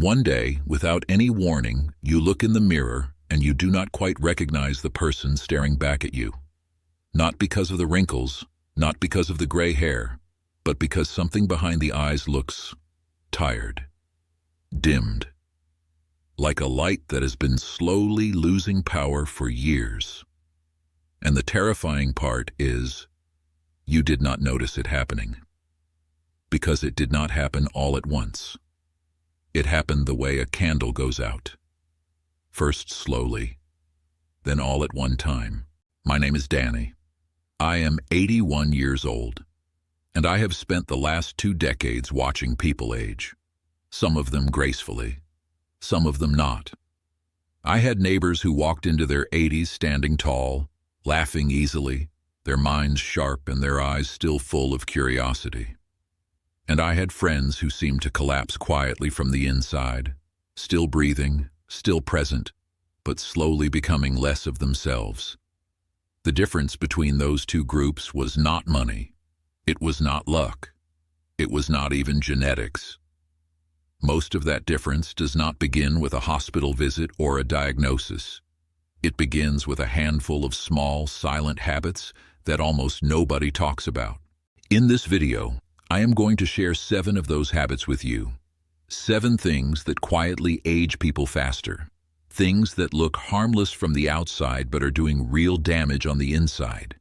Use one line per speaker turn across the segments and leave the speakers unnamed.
One day, without any warning, you look in the mirror and you do not quite recognize the person staring back at you. Not because of the wrinkles, not because of the gray hair, but because something behind the eyes looks tired, dimmed, like a light that has been slowly losing power for years. And the terrifying part is, you did not notice it happening. Because it did not happen all at once. It happened the way a candle goes out. First slowly, then all at one time. My name is Danny. I am 81 years old, and I have spent the last 2 decades watching people age. Some of them gracefully, some of them not. I had neighbors who walked into their 80s standing tall, laughing easily, their minds sharp and their eyes still full of curiosity. And I had friends who seemed to collapse quietly from the inside, still breathing, still present, but slowly becoming less of themselves. The difference between those 2 groups was not money. It was not luck. It was not even genetics. Most of that difference does not begin with a hospital visit or a diagnosis. It begins with a handful of small, silent habits that almost nobody talks about. In this video, I am going to share 7 of those habits with you. 7 things that quietly age people faster. Things that look harmless from the outside but are doing real damage on the inside.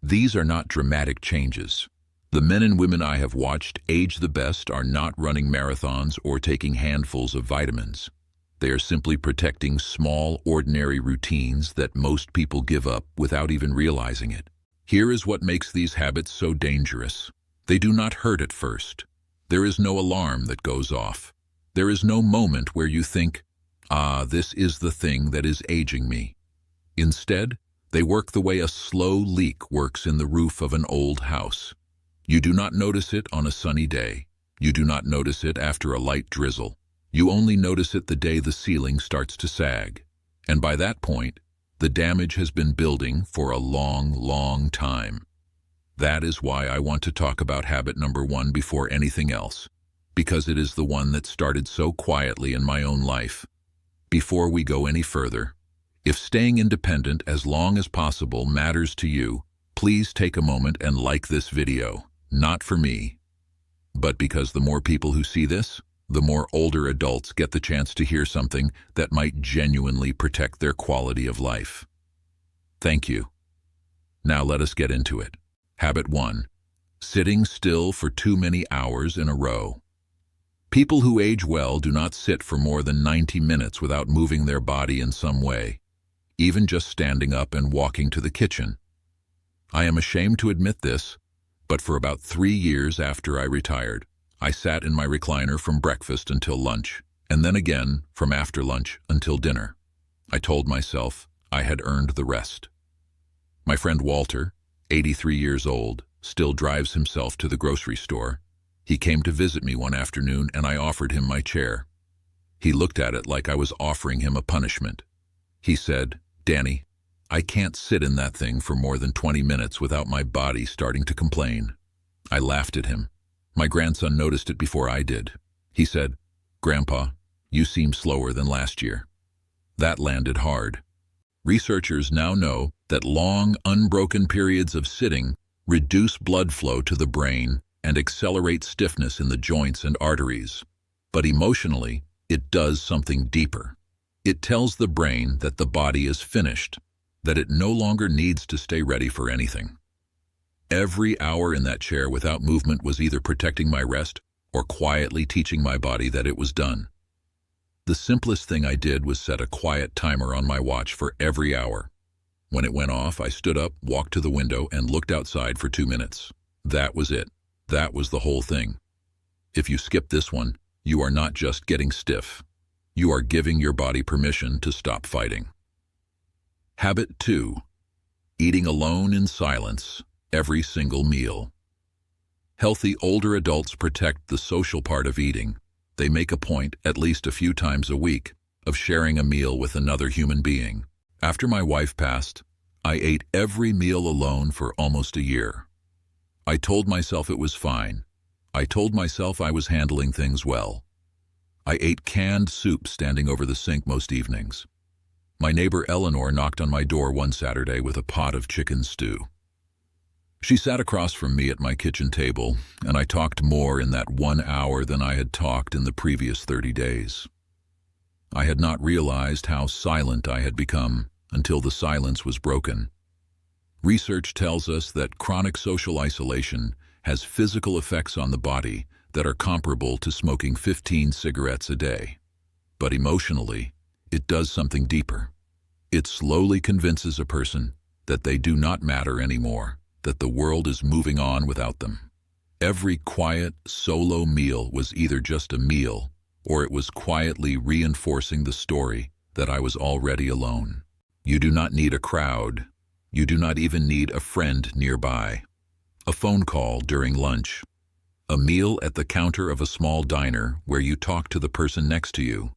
These are not dramatic changes. The men and women I have watched age the best are not running marathons or taking handfuls of vitamins. They are simply protecting small, ordinary routines that most people give up without even realizing it. Here is what makes these habits so dangerous. They do not hurt at first. There is no alarm that goes off. There is no moment where you think, this is the thing that is aging me. Instead, they work the way a slow leak works in the roof of an old house. You do not notice it on a sunny day. You do not notice it after a light drizzle. You only notice it the day the ceiling starts to sag. And by that point, the damage has been building for a long, long time. That is why I want to talk about habit number 1 before anything else, because it is the one that started so quietly in my own life. Before we go any further, if staying independent as long as possible matters to you, please take a moment and like this video, not for me, but because the more people who see this, the more older adults get the chance to hear something that might genuinely protect their quality of life. Thank you. Now let us get into it. Habit 1. Sitting still for too many hours in a row. People who age well do not sit for more than 90 minutes without moving their body in some way, even just standing up and walking to the kitchen. I am ashamed to admit this, but for about 3 years after I retired, I sat in my recliner from breakfast until lunch, and then again from after lunch until dinner. I told myself I had earned the rest. My friend Walter, 83 years old, still drives himself to the grocery store. He came to visit me one afternoon and I offered him my chair. He looked at it like I was offering him a punishment. He said, "Danny, I can't sit in that thing for more than 20 minutes without my body starting to complain." I laughed at him. My grandson noticed it before I did. He said, "Grandpa, you seem slower than last year." That landed hard. Researchers now know that long, unbroken periods of sitting reduce blood flow to the brain and accelerate stiffness in the joints and arteries. But emotionally, it does something deeper. It tells the brain that the body is finished, that it no longer needs to stay ready for anything. Every hour in that chair without movement was either protecting my rest or quietly teaching my body that it was done. The simplest thing I did was set a quiet timer on my watch for every hour. When it went off, I stood up, walked to the window, and looked outside for 2 minutes. That was it. That was the whole thing. If you skip this one, you are not just getting stiff. You are giving your body permission to stop fighting. Habit 2. Eating alone in silence every single meal. Healthy older adults protect the social part of eating. They make a point, at least a few times a week, of sharing a meal with another human being. After my wife passed, I ate every meal alone for almost a year. I told myself it was fine. I told myself I was handling things well. I ate canned soup standing over the sink most evenings. My neighbor Eleanor knocked on my door one Saturday with a pot of chicken stew. She sat across from me at my kitchen table, and I talked more in that 1 hour than I had talked in the previous 30 days. I had not realized how silent I had become until the silence was broken. Research tells us that chronic social isolation has physical effects on the body that are comparable to smoking 15 cigarettes a day. But emotionally, it does something deeper. It slowly convinces a person that they do not matter anymore, that the world is moving on without them. Every quiet, solo meal was either just a meal, or it was quietly reinforcing the story that I was already alone. You do not need a crowd. You do not even need a friend nearby. A phone call during lunch. A meal at the counter of a small diner where you talk to the person next to you.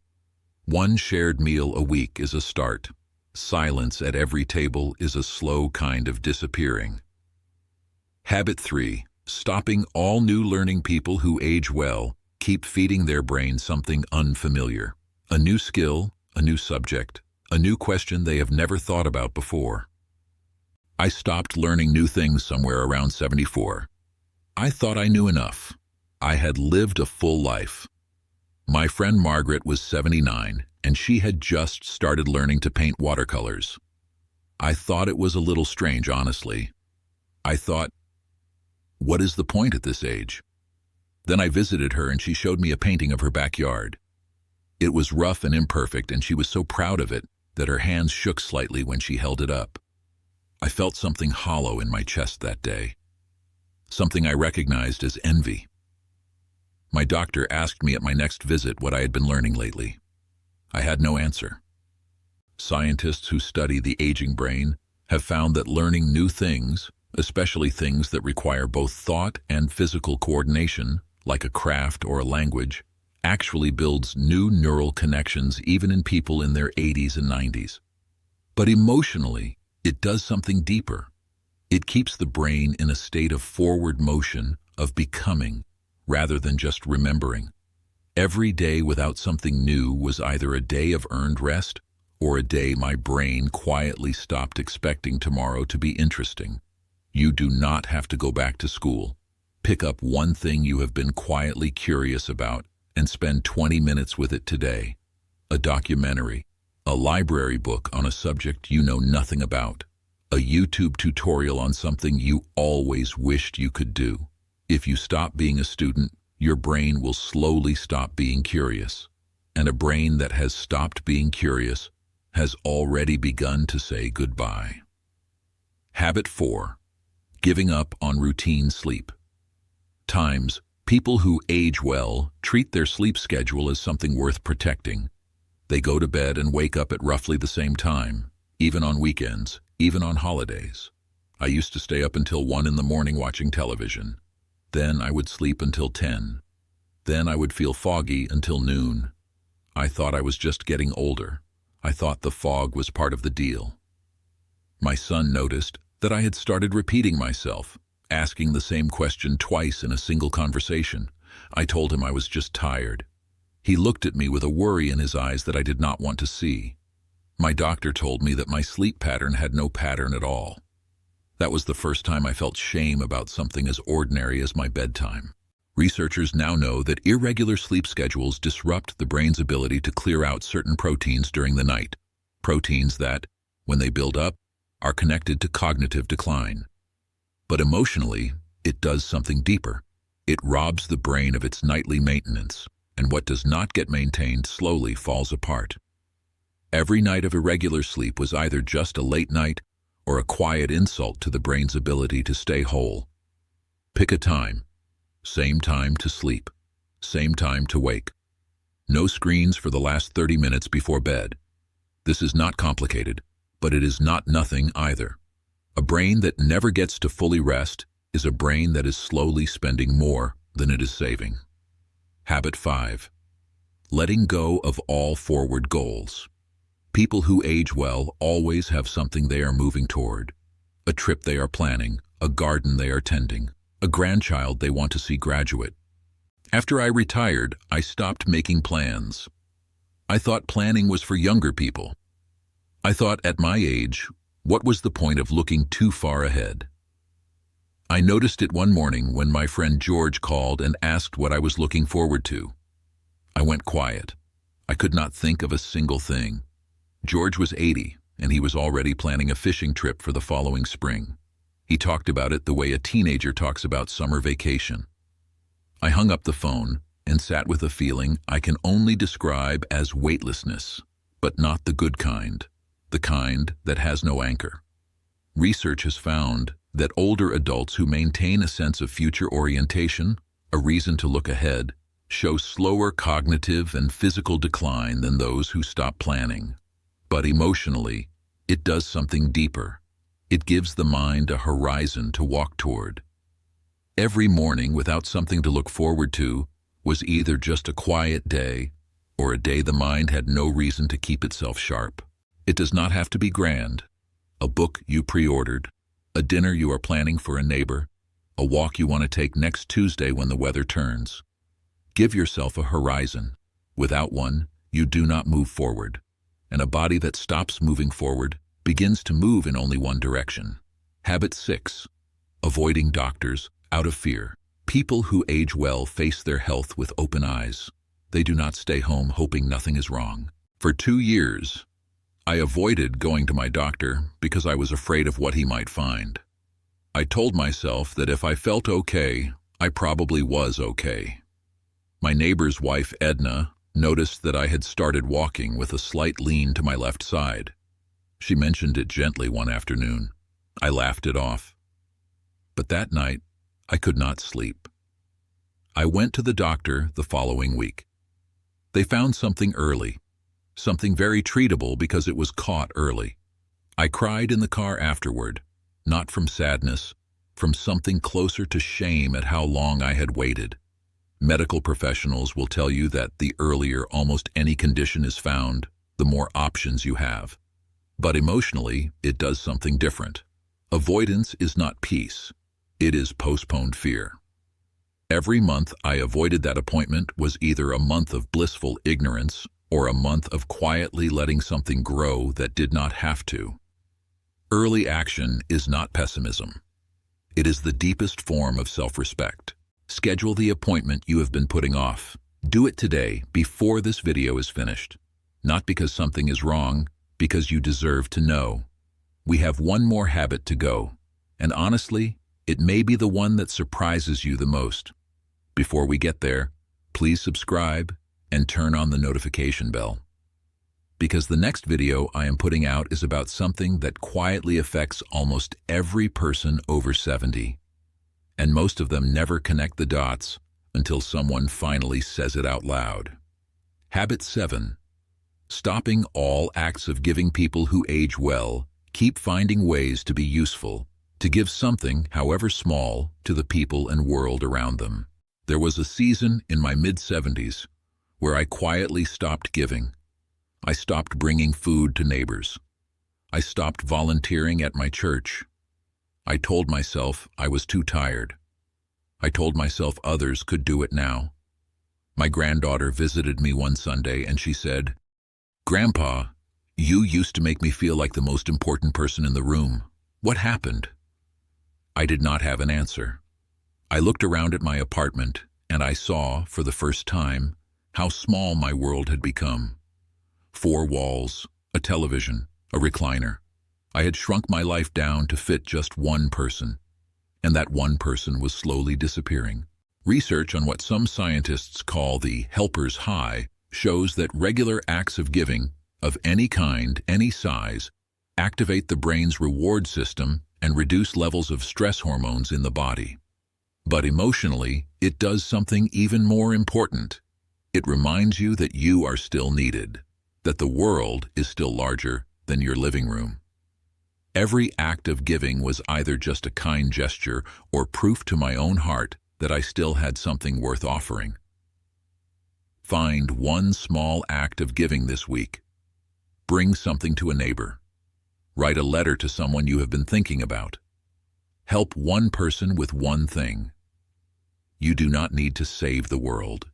One shared meal a week is a start. Silence at every table is a slow kind of disappearing. Habit 3. Stopping all new learning. People who age well keep feeding their brain something unfamiliar. A new skill, a new subject, a new question they have never thought about before. I stopped learning new things somewhere around 74. I thought I knew enough. I had lived a full life. My friend Margaret was 79, and she had just started learning to paint watercolors. I thought it was a little strange, honestly. I thought, what is the point at this age? Then I visited her and she showed me a painting of her backyard. It was rough and imperfect, and she was so proud of it that her hands shook slightly when she held it up. I felt something hollow in my chest that day. Something I recognized as envy. My doctor asked me at my next visit what I had been learning lately. I had no answer. Scientists who study the aging brain have found that learning new things, especially things that require both thought and physical coordination, like a craft or a language, actually builds new neural connections even in people in their 80s and 90s. But emotionally, it does something deeper. It keeps the brain in a state of forward motion, of becoming, rather than just remembering. Every day without something new was either a day of earned rest or a day my brain quietly stopped expecting tomorrow to be interesting. You do not have to go back to school. Pick up one thing you have been quietly curious about and spend 20 minutes with it today. A documentary, a library book on a subject you know nothing about, a YouTube tutorial on something you always wished you could do. If you stop being a student, your brain will slowly stop being curious. And a brain that has stopped being curious has already begun to say goodbye. Habit 4. Giving up on routine sleep. Times, people who age well treat their sleep schedule as something worth protecting. They go to bed and wake up at roughly the same time, even on weekends, even on holidays. I used to stay up until 1 in the morning watching television. Then I would sleep until 10. Then I would feel foggy until noon. I thought I was just getting older. I thought the fog was part of the deal. My son noticed that I had started repeating myself, asking the same question twice in a single conversation. I told him I was just tired. He looked at me with a worry in his eyes that I did not want to see. My doctor told me that my sleep pattern had no pattern at all. That was the first time I felt shame about something as ordinary as my bedtime. Researchers now know that irregular sleep schedules disrupt the brain's ability to clear out certain proteins during the night. Proteins that, when they build up, are connected to cognitive decline. But emotionally, it does something deeper. It robs the brain of its nightly maintenance, and what does not get maintained slowly falls apart. Every night of irregular sleep was either just a late night or a quiet insult to the brain's ability to stay whole. Pick a time. Same time to sleep. Same time to wake. No screens for the last 30 minutes before bed. This is not complicated, but it is not nothing either. A brain that never gets to fully rest is a brain that is slowly spending more than it is saving. Habit 5. Letting go of all forward goals. People who age well always have something they are moving toward. A trip they are planning, a garden they are tending, a grandchild they want to see graduate. After I retired, I stopped making plans. I thought planning was for younger people. I thought at my age, what was the point of looking too far ahead? I noticed it one morning when my friend George called and asked what I was looking forward to. I went quiet. I could not think of a single thing. George was 80, and he was already planning a fishing trip for the following spring. He talked about it the way a teenager talks about summer vacation. I hung up the phone and sat with a feeling I can only describe as weightlessness, but not the good kind, the kind that has no anchor. Research has found that older adults who maintain a sense of future orientation, a reason to look ahead, show slower cognitive and physical decline than those who stop planning. But emotionally, it does something deeper. It gives the mind a horizon to walk toward. Every morning without something to look forward to was either just a quiet day or a day the mind had no reason to keep itself sharp. It does not have to be grand. A book you pre-ordered, a dinner you are planning for a neighbor, a walk you want to take next Tuesday when the weather turns. Give yourself a horizon. Without one, you do not move forward. And a body that stops moving forward begins to move in only one direction. Habit 6. Avoiding doctors out of fear. People who age well face their health with open eyes. They do not stay home hoping nothing is wrong. For 2 years, I avoided going to my doctor because I was afraid of what he might find. I told myself that if I felt okay, I probably was okay. My neighbor's wife, Edna, noticed that I had started walking with a slight lean to my left side. She mentioned it gently one afternoon. I laughed it off. But that night, I could not sleep. I went to the doctor the following week. They found something early, something very treatable because it was caught early. I cried in the car afterward, not from sadness, from something closer to shame at how long I had waited. Medical professionals will tell you that the earlier almost any condition is found, the more options you have. But emotionally, it does something different. Avoidance is not peace. It is postponed fear. Every month I avoided that appointment was either a month of blissful ignorance or a month of quietly letting something grow that did not have to. Early action is not pessimism. It is the deepest form of self-respect. Schedule the appointment you have been putting off. Do it today, before this video is finished. Not because something is wrong, because you deserve to know. We have one more habit to go, and honestly, it may be the one that surprises you the most. Before we get there, please subscribe and turn on the notification bell. Because the next video I am putting out is about something that quietly affects almost every person over 70. And most of them never connect the dots until someone finally says it out loud. Habit 7. Stopping all acts of giving. People who age well keep finding ways to be useful, to give something, however small, to the people and world around them. There was a season in my mid-70s where I quietly stopped giving. I stopped bringing food to neighbors. I stopped volunteering at my church. I told myself I was too tired. I told myself others could do it now. My granddaughter visited me one Sunday and she said, "Grandpa, you used to make me feel like the most important person in the room. What happened?" I did not have an answer. I looked around at my apartment and I saw, for the first time, how small my world had become. 4 walls, a television, a recliner. I had shrunk my life down to fit just one person, and that one person was slowly disappearing. Research on what some scientists call the helper's high shows that regular acts of giving, of any kind, any size, activate the brain's reward system and reduce levels of stress hormones in the body. But emotionally, it does something even more important. It reminds you that you are still needed, that the world is still larger than your living room. Every act of giving was either just a kind gesture or proof to my own heart that I still had something worth offering. Find one small act of giving this week. Bring something to a neighbor. Write a letter to someone you have been thinking about. Help one person with one thing. You do not need to save the world.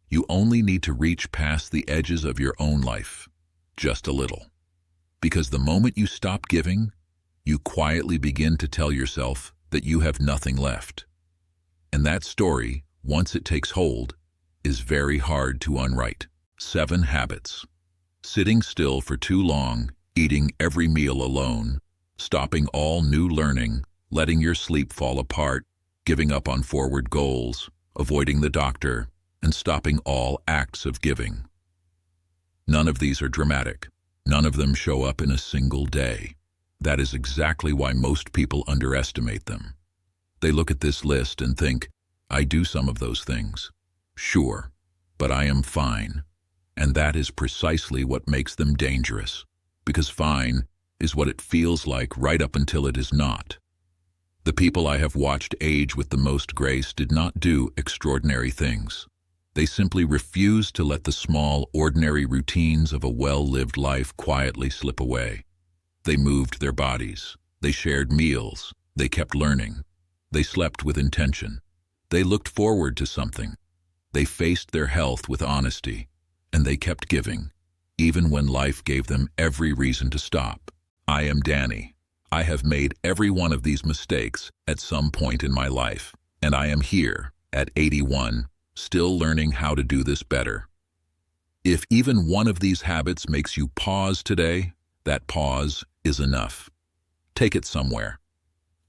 You only need to reach past the edges of your own life, just a little. Because the moment you stop giving, you quietly begin to tell yourself that you have nothing left. And that story, once it takes hold, is very hard to unwrite. 7 habits. Sitting still for too long, eating every meal alone, stopping all new learning, letting your sleep fall apart, giving up on forward goals, avoiding the doctor, and stopping all acts of giving. None of these are dramatic. None of them show up in a single day. That is exactly why most people underestimate them. They look at this list and think, I do some of those things. Sure, but I am fine. And that is precisely what makes them dangerous, because fine is what it feels like right up until it is not. The people I have watched age with the most grace did not do extraordinary things. They simply refused to let the small, ordinary routines of a well-lived life quietly slip away. They moved their bodies. They shared meals. They kept learning. They slept with intention. They looked forward to something. They faced their health with honesty. And they kept giving, even when life gave them every reason to stop. I am Danny. I have made every one of these mistakes at some point in my life, and I am here, at 81, still learning how to do this better. If even one of these habits makes you pause today, that pause is enough. Take it somewhere.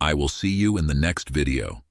I will see you in the next video.